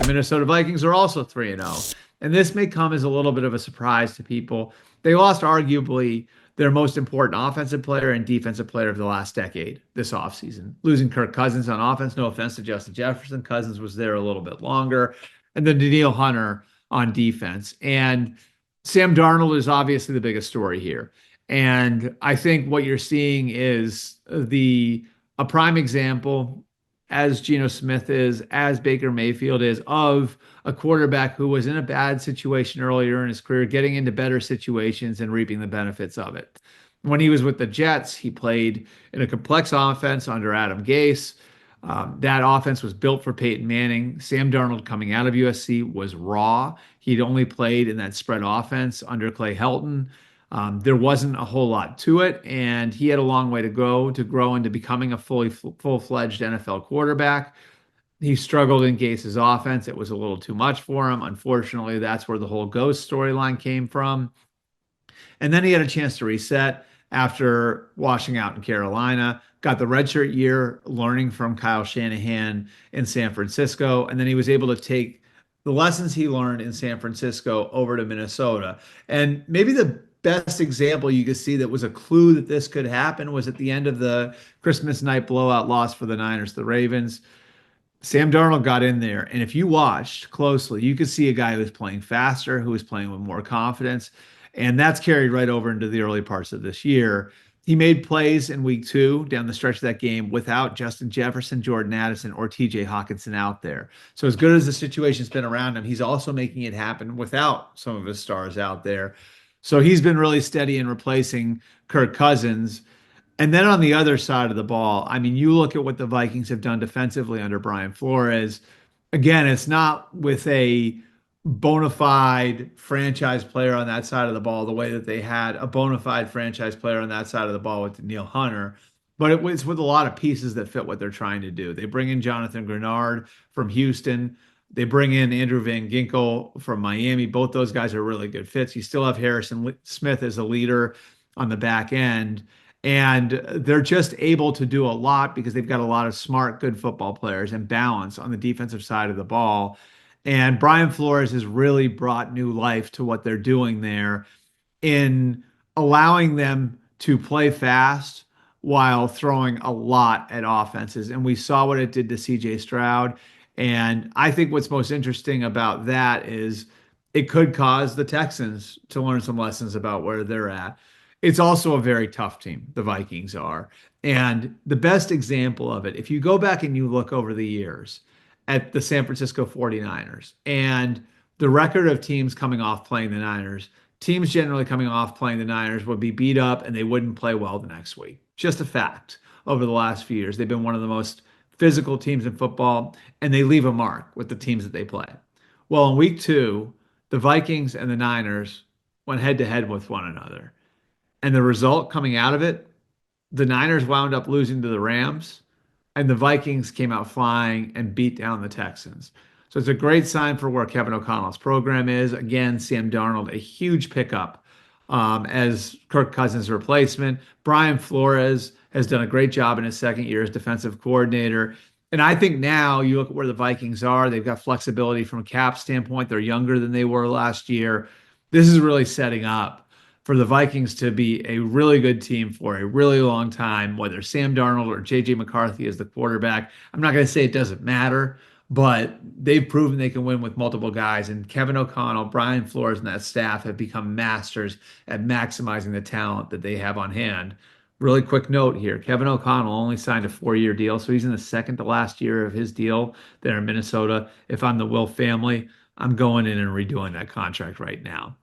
The Minnesota Vikings are also 3-0. And this may come as a little bit of a surprise to people. They lost arguably their most important offensive player and defensive player of the last decade this offseason. Losing Kirk Cousins on offense, no offense to Justin Jefferson. Cousins was there a little bit longer. And then Daniil Hunter on defense. And Sam Darnold is obviously the biggest story here. And I think what you're seeing is a prime example, as Geno Smith is, as Baker Mayfield is, of a quarterback who was in a bad situation earlier in his career, getting into better situations and reaping the benefits of it. When he was with the Jets, he played in a complex offense under Adam Gase. That offense was built for Peyton Manning. Sam Darnold, coming out of USC, was raw. He'd only played in that spread offense under Clay Helton. There wasn't a whole lot to it, and he had a long way to go to grow into becoming a full-fledged NFL quarterback. He struggled in Gase's offense. It was a little too much for him. Unfortunately, that's where the whole Ghost storyline came from. And then he had a chance to reset after washing out in Carolina, got the redshirt year learning from Kyle Shanahan in San Francisco, and then he was able to take the lessons he learned in San Francisco over to Minnesota. And maybe the best example you could see that was a clue that this could happen was at the end of the Christmas night blowout loss for the Niners, the Ravens. Sam Darnold got in there, and if you watched closely, you could see a guy who was playing faster, who was playing with more confidence, and that's carried right over into the early parts of this year. He made plays in week 2 down the stretch of that game without Justin Jefferson, Jordan Addison, or TJ Hawkinson out there. So as good as the situation's been around him, he's also making it happen without some of his stars out there. So he's been really steady in replacing Kirk Cousins. And then on the other side of the ball, I mean, you look at what the Vikings have done defensively under Brian Flores. Again, it's not with a bona fide franchise player on that side of the ball the way that they had a bona fide franchise player on that side of the ball with Daniil Hunter, but it was with a lot of pieces that fit what they're trying to do. They bring in Jonathan Grenard from Houston. They bring in Andrew Van Ginkel from Miami. Both those guys are really good fits. You still have Harrison Smith as a leader on the back end. And they're just able to do a lot because they've got a lot of smart, good football players and balance on the defensive side of the ball. And Brian Flores has really brought new life to what they're doing there in allowing them to play fast while throwing a lot at offenses. And we saw what it did to CJ Stroud. And I think what's most interesting about that is it could cause the Texans to learn some lessons about where they're at. It's also a very tough team, the Vikings are. And the best example of it, if you go back and you look over the years at the San Francisco 49ers and the record of teams coming off playing the Niners, teams generally coming off playing the Niners would be beat up and they wouldn't play well the next week. Just a fact. Over the last few years, they've been one of the most physical teams in football, and they leave a mark with the teams that they play. Well, in week 2, the Vikings and the Niners went head to head with one another. And the result coming out of it, the Niners wound up losing to the Rams, and the Vikings came out flying and beat down the Texans. So it's a great sign for where Kevin O'Connell's program is. Again, Sam Darnold, a huge pickup as Kirk Cousins' replacement. Brian Flores has done a great job in his second year as defensive coordinator. And I think now you look at where the Vikings are, they've got flexibility from a cap standpoint. They're younger than they were last year. This is really setting up for the Vikings to be a really good team for a really long time, whether Sam Darnold or J.J. McCarthy is the quarterback. I'm not going to say it doesn't matter, but they've proven they can win with multiple guys. And Kevin O'Connell, Brian Flores, and that staff have become masters at maximizing the talent that they have on hand. Really quick note here, Kevin O'Connell only signed a 4-year deal, so he's in the second to last year of his deal there in Minnesota. If I'm the Will family, I'm going in and redoing that contract right now.